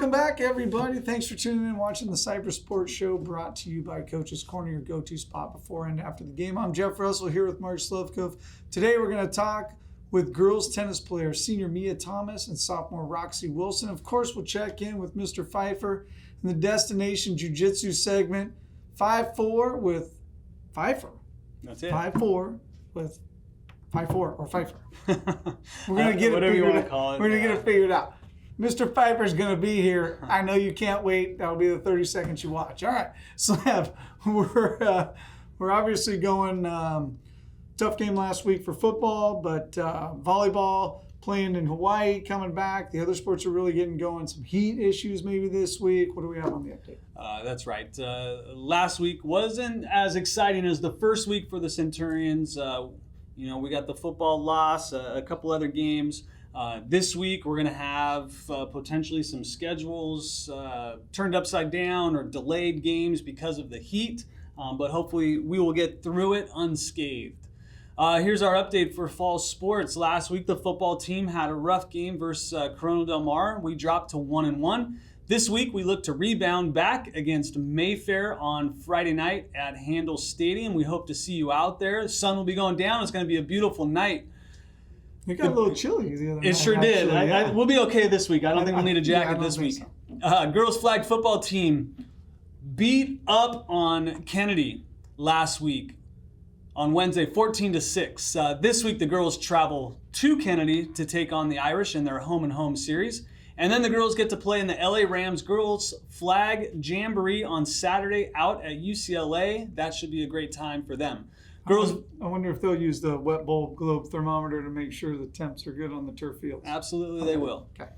welcome back, everybody. Thanks for tuning in and watching the Cypress Sports Show, brought to you by Coach's Corner, your go-to spot before and after the game. I'm Jeff Russell here with Mark Slevcove. Today we're going to talk with girls tennis players, senior Miia Thomas and sophomore Roxy Wilson. Of course, we'll check in with Mr. Pfeiffer in the Destination Jiu-Jitsu segment. 5-4 with Pfeiffer. That's it. 5-4 with 5-4 or Pfeiffer. We're going to get whatever you want to call it. We're going to get it figured out. Mr. Pfeiffer's going to be here. I know you can't wait. That'll be the 30 seconds you watch. All right, Slav, we're obviously going tough game last week for football, but volleyball playing in Hawaii, coming back. The other sports are really getting going. Some heat issues maybe this week. What do we have on the update? That's right. Last week wasn't as exciting as the first week for the Centurions. We got the football loss, a couple other games. This week, we're going to have potentially some schedules turned upside down or delayed games because of the heat, but hopefully we will get through it unscathed. Here's our update for fall sports. Last week, the football team had a rough game versus Corona Del Mar. We dropped to 1-1. This week, we look to rebound back against Mayfair on Friday night at Handel Stadium. We hope to see you out there. The sun will be going down. It's going to be a beautiful night. It got a little chilly the other night. It sure did. We'll be okay this week. I don't think we'll need a jacket this week. So. Girls flag football team beat up on Kennedy last week on Wednesday, 14-6. This week, the girls travel to Kennedy to take on the Irish in their home-and-home series. And then the girls get to play in the LA Rams Girls Flag Jamboree on Saturday out at UCLA. That should be a great time for them. Girls, I wonder if they'll use the wet bulb globe thermometer to make sure the temps are good on the turf fields. Absolutely, they will. Okay.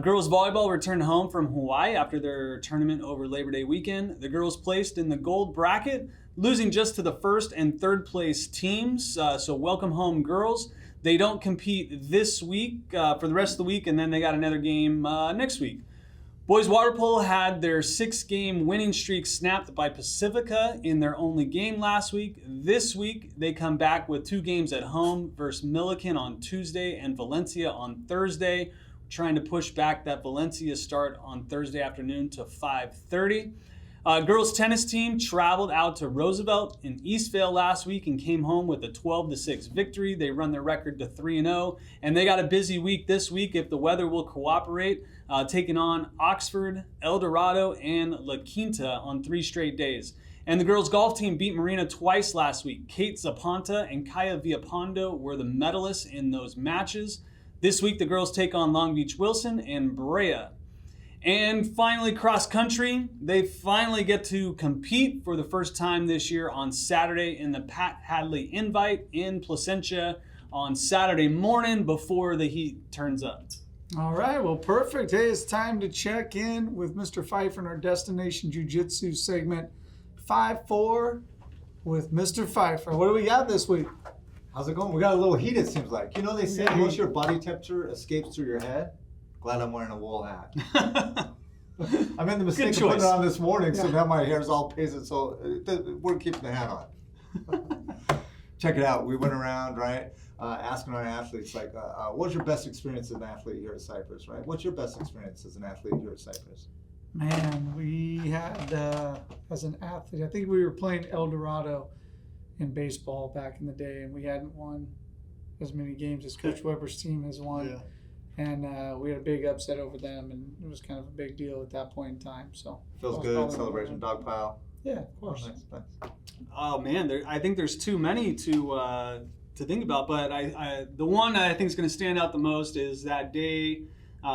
Girls volleyball returned home from Hawaii after their tournament over Labor Day weekend. The girls placed in the gold bracket, losing just to the first and third place teams. So welcome home, girls. They don't compete this week for the rest of the week, and then they got another game next week. Boys water polo had their 6-game winning streak snapped by Pacifica in their only game last week. This week, they come back with 2 games at home versus Milliken on Tuesday and Valencia on Thursday. We're trying to push back that Valencia start on Thursday afternoon to 5:30. Girls tennis team traveled out to Roosevelt in Eastvale last week and came home with a 12-6 victory. They run their record to 3-0, and they got a busy week this week if the weather will cooperate, taking on Oxford, El Dorado, and La Quinta on 3 straight days. And the girls golf team beat Marina twice last week. Kate Zapanta and Kaya Villapondo were the medalists in those matches. This week, the girls take on Long Beach Wilson and Brea. And finally, cross country. They finally get to compete for the first time this year on Saturday in the Pat Hadley Invite in Placentia on Saturday morning before the heat turns up. All right, well, perfect. Hey, it's time to check in with Mr. Pfeiffer in our Destination Jiu-Jitsu segment. 5-4 with Mr. Pfeiffer. What do we got this week? How's it going? We got a little heat, it seems like. You know, they say once your body temperature escapes through your head. Glad I'm wearing a wool hat. I made the mistake of putting it on this morning, so now my hair's all pasted, so we're keeping the hat on. Check it out. We went around, right, asking our athletes, like, what's your best experience as an athlete here at Cypress, right? What's your best experience as an athlete here at Cypress? Man, we had, as an athlete, I think we were playing El Dorado in baseball back in the day, and we hadn't won as many games as Coach Weber's team has won. Yeah. And we had a big upset over them, and it was kind of a big deal at that point in time. So feels good. Celebration dog pile. Yeah, of course. Nice. Oh man, I think there's too many to think about, but the one I think is going to stand out the most is that day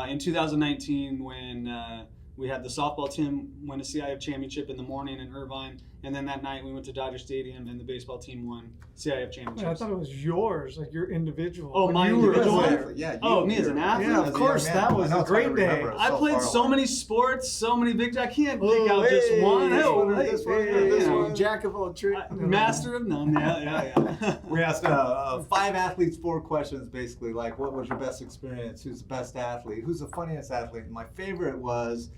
in 2019 when we had the softball team win a CIF championship in the morning in Irvine, and then that night we went to Dodger Stadium and the baseball team won CIF championships. Yeah, I thought it was yours, like your individual. Oh, my individual? Yeah. Me as an athlete? Yeah, of course. That was a great day. I played so many sports, so many victories. I can't pick out just one. This one. Jack of all trades. Master of none. Yeah. We asked 5 athletes 4 questions, basically, like what was your best experience? Who's the best athlete? Who's the funniest athlete? And my favorite was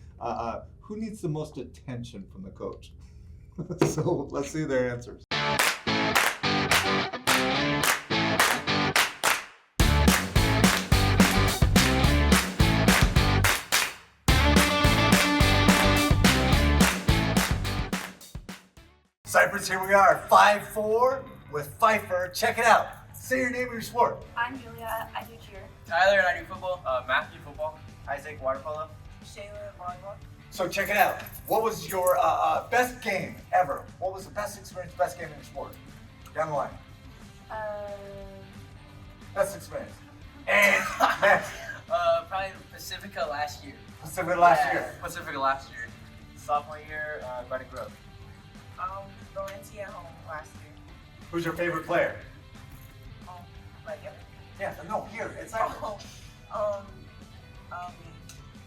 who needs the most attention from the coach? So let's see their answers. Cypress, here we are, 5-4 with Pfeiffer. Check it out. Say your name and your sport. I'm Miia. I do cheer. Tyler and I do football. Matthew football. Isaac water polo. Shayla volleyball. So check it out. What was your best game ever? What was the best experience, best game in your sport? Down the line. Best experience. And next. Probably Pacifica last year. Pacific last year. Pacifica last year. Sophomore year, Garden Grove. Valencia at home last year. Who's your favorite player? Like it. Yeah, no, here, it's like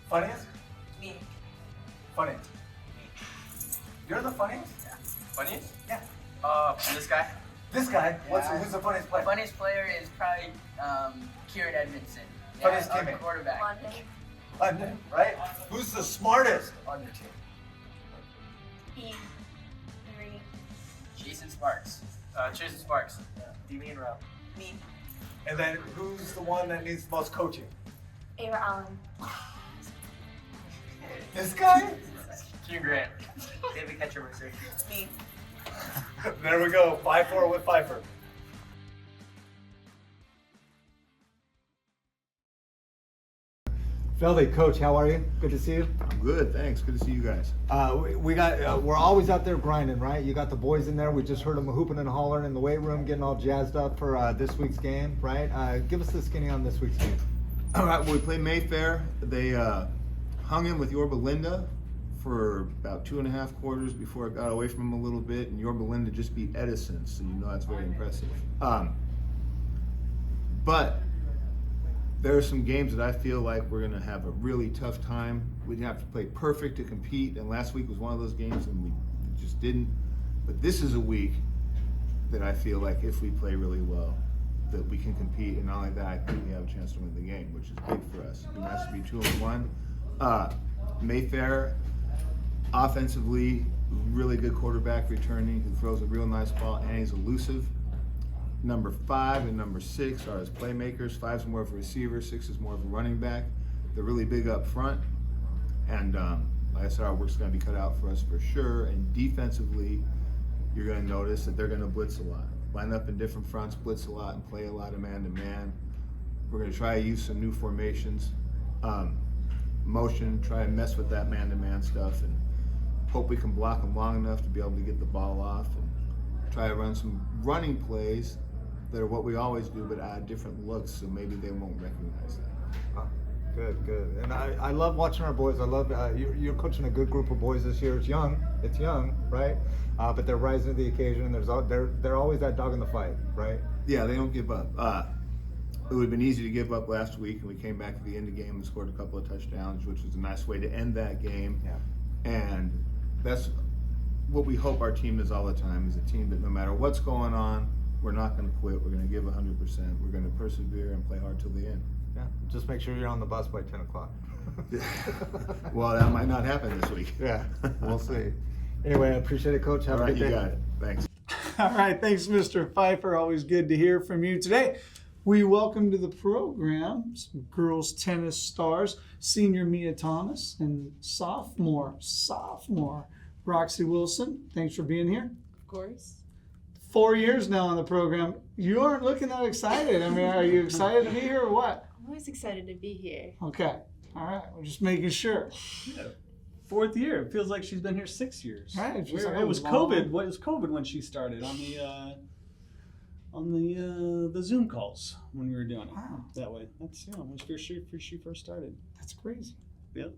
funniest? Me. Funny. You're the funniest? Yeah. Funniest? Yeah. This guy. This guy? Who's the funniest player? Funniest player is probably Kieran Edmondson. Funniest our teammate? quarterback. London, right? Who's the smartest on your team? Three. Jason Sparks. Jason Sparks. Demi and Rob. Me. And then who's the one that needs the most coaching? Ava Allen. This guy? Kieran Grant. David Ketcher-Mercer. Me. There we go, 5-4 with Pfeiffer. Feldy, Coach, how are you? Good to see you. I'm good, thanks. Good to see you guys. We're always out there grinding, right? You got the boys in there. We just heard them hooping and hollering in the weight room, getting all jazzed up for this week's game, right? Give us the skinny on this week's game. All right, well, we played Mayfair. They hung in with Yorba Linda for about 2.5 quarters before it got away from them a little bit, and Yorba Linda just beat Edison, so you know that's very impressive. But there are some games that I feel like we're going to have a really tough time. We'd have to play perfect to compete, and last week was one of those games, and we just didn't. But this is a week that I feel like if we play really well, that we can compete, and not only that, I think we have a chance to win the game, which is big for us. It'd be nice to be 2-1. Mayfair, offensively, really good quarterback returning who throws a real nice ball, and he's elusive. Number 5 and number 6 are his playmakers. 5's more of a receiver, 6 is more of a running back. They're really big up front, and like I said, our work's going to be cut out for us for sure. And defensively, you're going to notice that they're going to blitz a lot, line up in different fronts, blitz a lot, and play a lot of man-to-man. We're going to try to use some new formations, motion, try and mess with that man-to-man stuff, and hope we can block them long enough to be able to get the ball off, and try to run some running plays that are what we always do, but add different looks, so maybe they won't recognize that. Oh, good. And I love watching our boys. I love you're coaching a good group of boys this year. It's young, right? But they're rising to the occasion. And they're always that dog in the fight, right? Yeah, they don't give up. It would have been easy to give up last week, and we came back at the end of the game and scored a couple of touchdowns, which was a nice way to end that game. Yeah. And that's what we hope our team is all the time, is a team that no matter what's going on, we're not going to quit. We're going to give 100%. We're going to persevere and play hard till the end. Yeah. Just make sure you're on the bus by 10 o'clock. Well, that might not happen this week. Yeah, we'll see. Anyway, I appreciate it, Coach. Have All a right, good day. you got it. Thanks. All right, thanks, Mr. Pfeiffer. Always good to hear from you. Today, we welcome to the program some girls tennis stars, senior Miia Thomas and sophomore Roxy Wilson. Thanks for being here. Of course. 4 years now on the program. You aren't looking that excited. I mean, are you excited to be here or what? I'm always excited to be here. Okay. All right. We're just making sure. Yeah. 4th year. It feels like she's been here 6 years. Right. It feels like It was a long- COVID. What was COVID when she started on the Zoom calls when we were doing it Wow. that way. That's when she first started. That's crazy. Yep.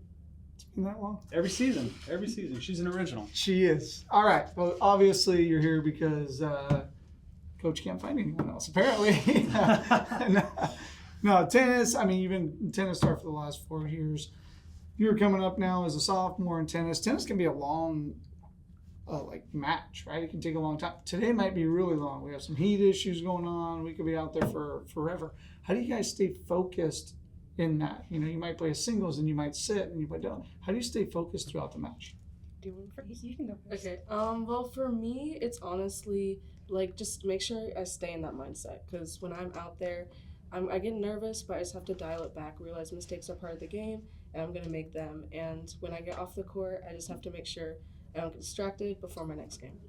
It's been that long. Every season. She's an original. She is. All right. Well, obviously you're here because Coach can't find anyone else, apparently. No, tennis. I mean, you've been a tennis star for the last 4 years. You're coming up now as a sophomore in tennis. Tennis can be a long match, right? It can take a long time. Today might be really long. We have some heat issues going on. We could be out there for forever. How do you guys stay focused in that? You know, you might play a singles and you might sit and you might don't. How do you stay focused throughout the match? Do you want first? You can go first. Okay. Well, for me, it's honestly just make sure I stay in that mindset, because when I'm out there, I get nervous, but I just have to dial it back, realize mistakes are part of the game, and I'm gonna make them. And when I get off the court, I just have to make sure I don't get distracted before my next game.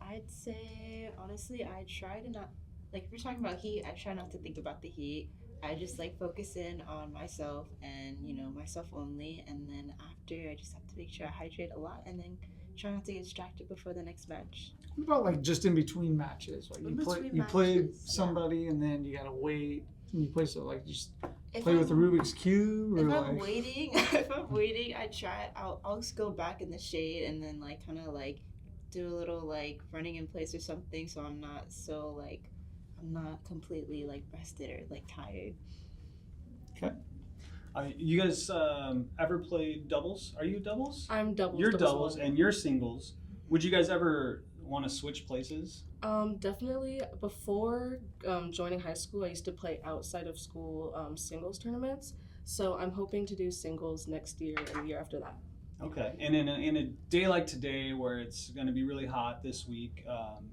I'd say honestly, I try to not like if you're talking about heat, I try not to think about the heat. I just like focus in on myself and myself only, and then after I just have to make sure I hydrate a lot and then try not to get distracted before the next match. What about like just in between matches? Like you play somebody and then you gotta wait and you play just play with the Rubik's Cube or if I'm waiting, I'll just go back in the shade and then like kind of like do a little like running in place or something, so I'm not completely like rested or like tired. Okay. You guys ever play doubles? Are you doubles? I'm doubles. You're doubles and you're singles. Would you guys ever want to switch places? Definitely. Before joining high school, I used to play outside of school singles tournaments. So I'm hoping to do singles next year and the year after that. Okay. And in a day like today, where it's going to be really hot this week,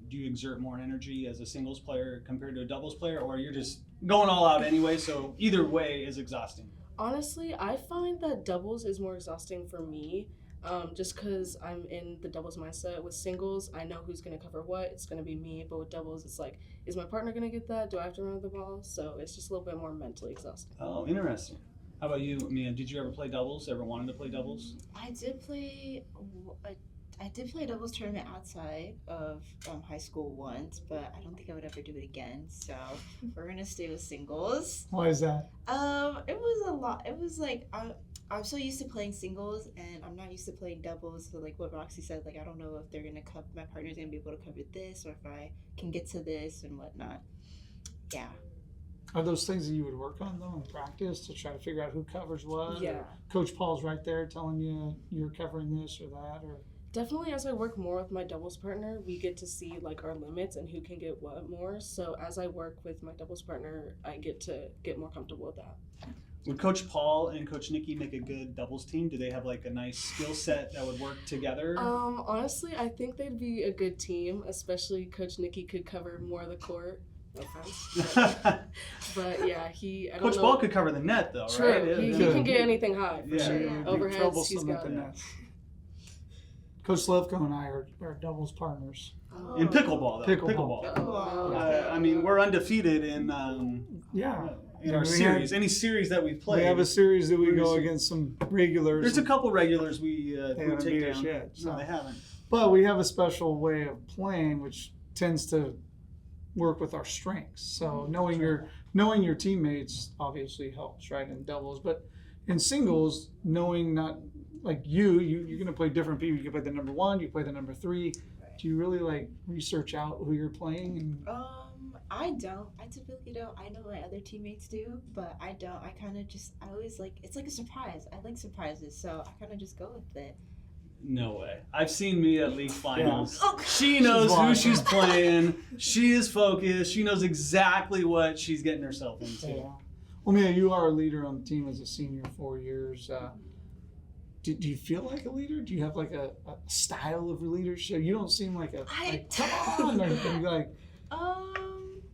do you exert more energy as a singles player compared to a doubles player, or you're just going all out anyway? So either way is exhausting. Honestly, I find that doubles is more exhausting for me. Just because I'm in the doubles mindset. With singles, I know who's going to cover what. It's going to be me. But with doubles, it's like, is my partner going to get that? Do I have to run with the ball? So it's just a little bit more mentally exhausting. Oh, interesting. How about you, Miia? Did you ever play doubles? Ever wanted to play doubles? I did play a doubles tournament outside of high school once, but I don't think I would ever do it again. So we're gonna stay with singles. Why is that? It was a lot. It was like I'm so used to playing singles, and I'm not used to playing doubles. So like what Roxy said, like I don't know if my partner's gonna be able to cover this, or if I can get to this and whatnot. Yeah. Are those things that you would work on though in practice to try to figure out who covers what? Yeah. Or Coach Paul's right there telling you you're covering this or that, or Definitely, as I work more with my doubles partner, we get to see like our limits and who can get what more. So as I work with my doubles partner, I get to get more comfortable with that. Would Coach Paul and Coach Nikki make a good doubles team? Do they have like a nice skill set that would work together? Honestly, I think they'd be a good team, especially Coach Nikki could cover more of the court. No offense. But yeah, I don't Coach know. Paul could cover the net though, True. right? He can get anything high for sure. Yeah. Overheads, he's got it. Coach Slevcove and I are doubles partners. In pickleball, though. Pickleball. Oh. I mean, we're undefeated in in our series. Any series that we've played. We have a series that we go against some regulars. There's a couple regulars we haven't take beat down. us yet, so. No, they haven't. But we have a special way of playing, which tends to work with our strengths. So knowing your teammates obviously helps, right, in doubles. But in singles, knowing not like you're going to play different people. You can play the number one, you play the number three. Do you really like research out who you're playing? And I don't. I typically don't. I know my other teammates do, but I don't. I kind of I always like, it's like a surprise. I like surprises, so I kind of just go with it. No way. I've seen Miia at league finals. Yeah. She knows who she's playing. She is focused. She knows exactly what she's getting herself into. Yeah. Well, Miia, you are a leader on the team as a senior, 4 years. Do you feel like a leader? Do you have like a style of leadership? You don't seem like come on or anything like.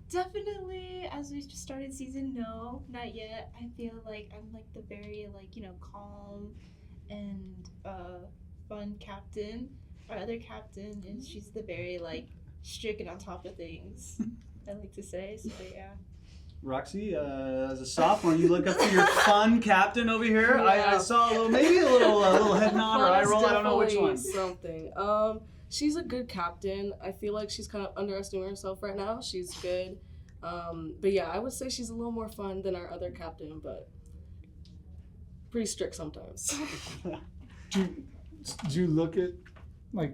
Definitely. As we just started season, no, not yet. I feel like I'm like the very calm and fun captain. Our other captain is she's the very strict and on top of things. I like to say. So yeah. Roxy, as a sophomore, you look up to your fun captain over here. Yeah. I saw a little head nod or eye roll. I don't know which one. Something. She's a good captain. I feel like she's kind of underestimating herself right now. She's good. But yeah, I would say she's a little more fun than our other captain, but pretty strict sometimes. Do you look at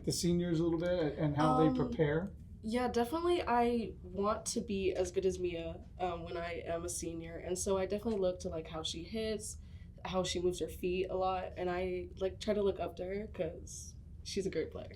the seniors a little bit and how they prepare? Yeah, definitely. I want to be as good as Miia when I am a senior, and so I definitely look to how she hits, how she moves her feet a lot, and I try to look up to her because she's a great player.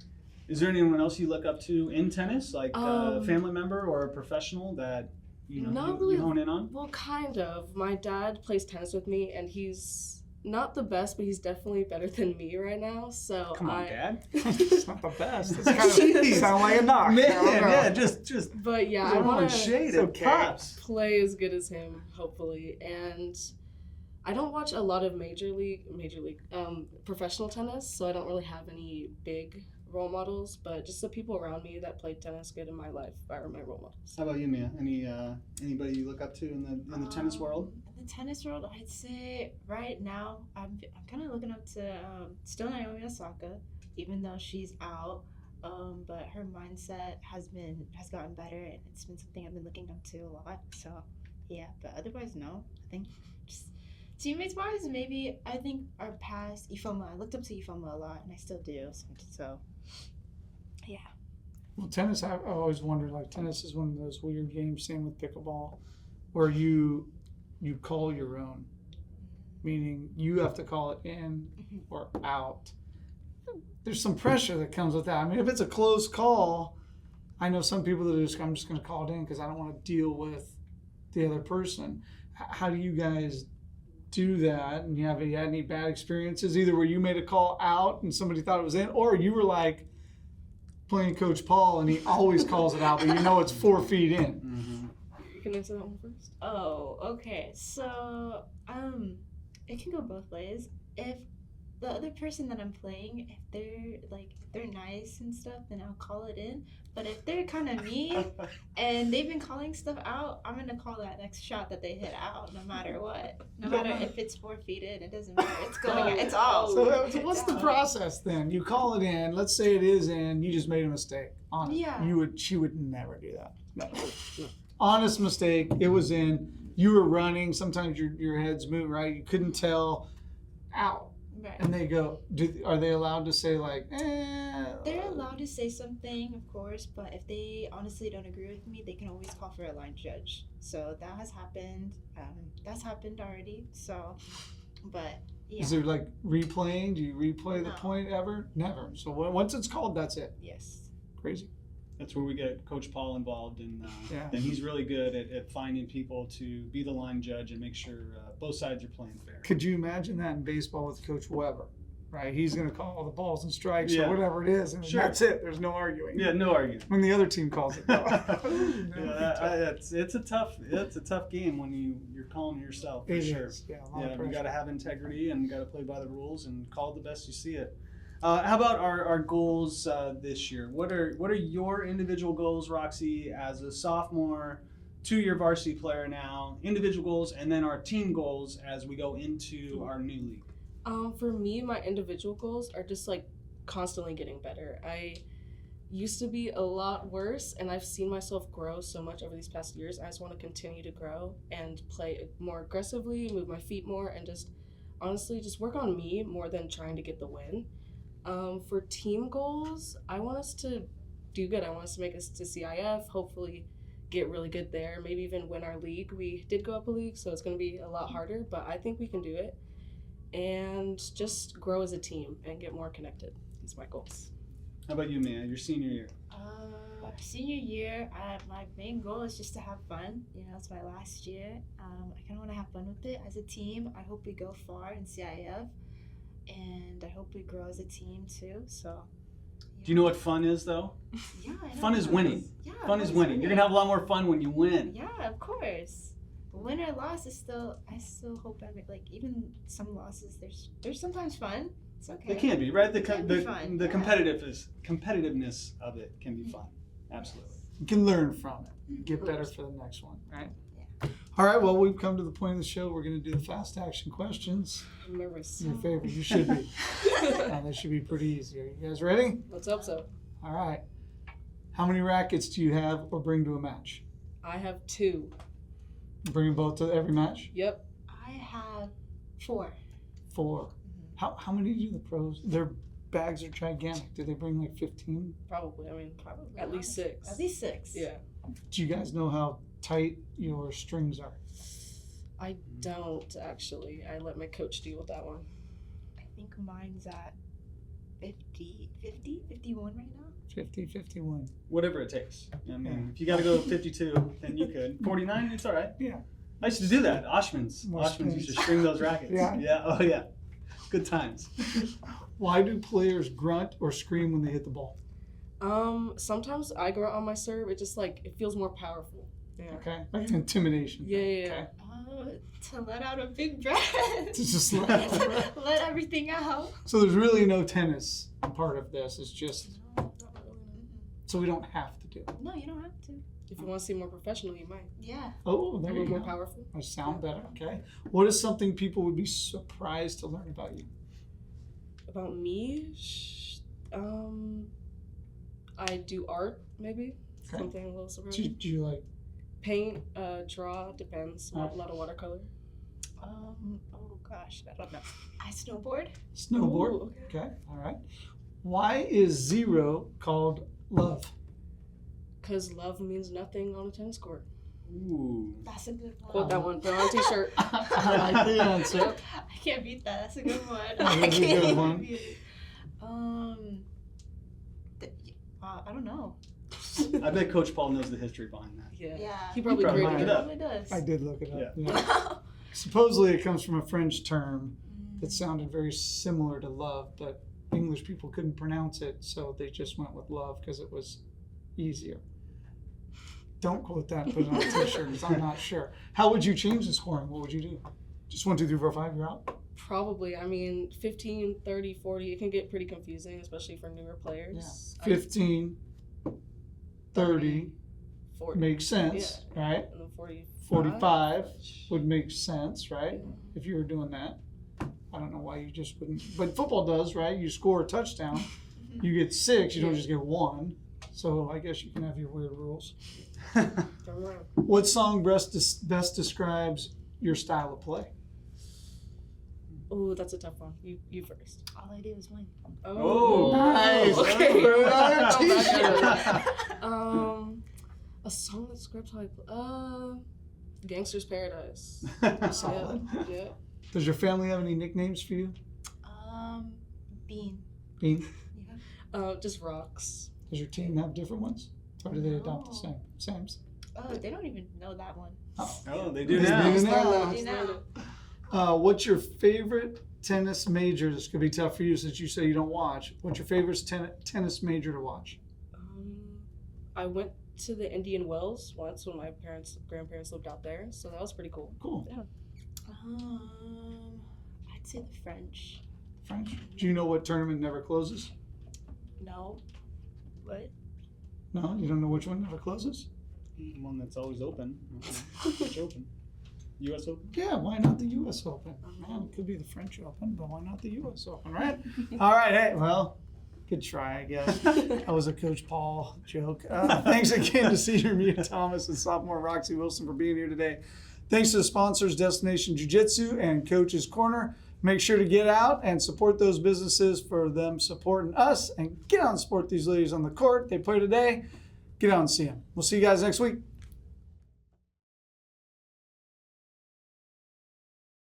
Is there anyone else you look up to in tennis, like a family member or a professional that you hone in on? Well, kind of. My dad plays tennis with me, and he's not the best, but he's definitely better than me right now. So come on, Dad. It's not the best. It's kind of sound like a knock. Man, yeah, just. But yeah, I want to shade and props. Play as good as him, hopefully. And I don't watch a lot of major league professional tennis, so I don't really have any big role models, but just the people around me that played tennis good in my life are my role models. How about you, Miia? Anybody you look up to in the tennis world? In the tennis world, I'd say right now I'm kind of looking up to still Naomi Osaka, even though she's out. But her mindset has gotten better, and it's been something I've been looking up to a lot. So yeah, but otherwise no. I think just teammates wise, maybe I think our past Ifoma. I looked up to Ifoma a lot, and I still do. So yeah. Well, tennis, I've always wondered, like, tennis is one of those weird games, same with pickleball, where you call your own, meaning you have to call it in or out. There's some pressure that comes with that. I mean, if it's a close call, I know some people that are just, I'm just going to call it in because I don't want to deal with the other person. How do you guys do that? And have you had any bad experiences, either where you made a call out and somebody thought it was in, or you were like playing Coach Paul and he always calls it out, but you know it's 4 feet in? Mm-hmm. You can answer that one first. Oh, okay. So, it can go both ways. If the other person that I'm playing, if they're nice and stuff, then I'll call it in. But if they're kind of mean and they've been calling stuff out, I'm gonna call that next shot that they hit out, no matter what. No matter if it's 4 feet in, it doesn't matter. It's going. It's all. So what's the process then? You call it in. Let's say it is in. You just made a mistake. Honest. Yeah. She would never do that. No. Honest mistake. It was in. You were running. Sometimes your head's moving, right? You couldn't tell. Out. Right. And they go, are they allowed to say like, They're allowed to say something, of course, but if they honestly don't agree with me, they can always call for a line judge. So that has happened. That's happened already. So, but yeah. Is there like replaying? Do you replay the point ever? Never. So once it's called, that's it. Yes. Crazy. That's where we get Coach Paul involved, and he's really good at finding people to be the line judge and make sure both sides are playing fair. Could you imagine that in baseball with Coach Weber? Right, he's going to call all the balls and strikes or whatever it is, and that's it. There's no arguing. Yeah, no arguing. When the other team calls it. It's a tough game when you're calling yourself. For sure. Yeah, you got to have integrity and you got to play by the rules and call it the best you see it. How about our goals this year? What are your individual goals, Roxy, as a sophomore, 2-year varsity player now? Individual goals, and then our team goals as we go into our new league. For me, my individual goals are just like constantly getting better. I used to be a lot worse, and I've seen myself grow so much over these past years. I just want to continue to grow and play more aggressively, move my feet more, and just honestly just work on me more than trying to get the win. For team goals, I want us to do good. I want us to make us to CIF, hopefully get really good there, maybe even win our league. We did go up a league, so it's going to be a lot harder, but I think we can do it. And just grow as a team and get more connected. These are my goals. How about you, Miia, your senior year? Senior year, my main goal is just to have fun. You know, it's my last year. I kind of want to have fun with it as a team. I hope we go far in CIF. And I hope we grow as a team too. So, yeah. Do you know what fun is, though? Yeah, I know. Fun is winning. Yeah, fun is winning. You're gonna have a lot more fun when you win. Yeah, of course. Win or loss is still. I still hope even some losses. There's sometimes fun. It's okay. It can be, right? The competitiveness of it can be fun. Absolutely. You can learn from it. Get better for the next one, right? All right, well, we've come to the point of the show. We're going to do the fast action questions. I'm nervous. Your favorite. You should be. They should be pretty easy. Are you guys ready? Let's hope so. All right. How many rackets do you have or bring to a match? I have 2. Bring them both to every match? Yep. I have 4. 4. Mm-hmm. How many do the pros? Their bags are gigantic. Do they bring like 15? Probably. I mean, at least 6. At least 6. Yeah. Do you guys know how tight your strings are? I don't actually. I let my coach deal with that one. I think mine's at 51 right now. 50, 51. Whatever it takes. I mean, if you got to go 52, then you could. 49, it's all right. Yeah. I used to do that. Oshman's used to string those rackets. Yeah. Oh, yeah. Good times. Why do players grunt or scream when they hit the ball? Sometimes I grunt on my serve. It just it feels more powerful. Yeah. Okay, like an intimidation. Yeah, thing. yeah, Okay. To let out a big breath. To just let out a breath. Let everything out. So there's really no tennis part of this. It's just so we don't have to do it. No, you don't have to. If you want to see more professional, you might. Yeah. Oh, A there little you more go. powerful. I sound better. Okay. What is something people would be surprised to learn about you? About me, I do art, maybe. Okay. Something a little Do surprising. you like? Paint, draw, depends. A Alright. lot of watercolor. Oh gosh, I don't know. I snowboard. Snowboard. Ooh, Okay. All right. Why is 0 called love? Because love means nothing on a tennis court. Ooh. That's a good one. Quote that one. Put it on a t-shirt. I like the answer. I can't beat that. That's a good one. That is a good one. beat it. I don't know. I bet Coach Paul knows the history behind that. Yeah. Yeah. He probably probably created might. it. Probably does. I did look it up. Yeah. Yeah. Supposedly it comes from a French term that sounded very similar to love, but English people couldn't pronounce it, so they just went with love because it was easier. Don't quote that, put it on a t-shirt, 'cause I'm not sure. How would you change the scoring? What would you do? Just 1, 2, 3, 4, 5, you're out? Probably. I mean, 15, 30, 40, it can get pretty confusing, especially for newer players. 15, 30 40. makes sense, right? And then 45. 45 would make sense, right? If you were doing that. I don't know why you just wouldn't. But football does, right? You score a touchdown, you get 6, you don't just get 1. So I guess you can have your weird rules. What song best describes your style of play? Oh, that's a tough one. You first. All I do is win. Oh, nice. Okay. Put it on a Oh, a song that describes how I play. Gangster's Paradise. Solid. Yeah. Does your family have any nicknames for you? Bean. Bean? Just Rocks. Does your team have different ones? Or do they adopt the same? Sames? Oh, they don't even know that one. Oh, they do They now. do now. They know. What's your favorite tennis major? This could be tough for you since you say you don't watch. What's your favorite tennis major to watch? I went to the Indian Wells once when my grandparents lived out there, so that was pretty cool. Cool. Yeah. I'd say the French. French. Do you know what tournament never closes? No. What? No, you don't know which one never closes? One that's always open. Which open? U.S. Open? Yeah, why not the U.S. Open? Man, it could be the French Open, but why not the U.S. Open, right? All right, hey, well, good try, I guess. That was a Coach Paul joke. Thanks again to senior Miia Thomas and sophomore Roxy Wilson for being here today. Thanks to the sponsors, Destination Jiu-Jitsu and Coach's Corner. Make sure to get out and support those businesses for them supporting us, and get out and support these ladies on the court. They play today. Get out and see them. We'll see you guys next week.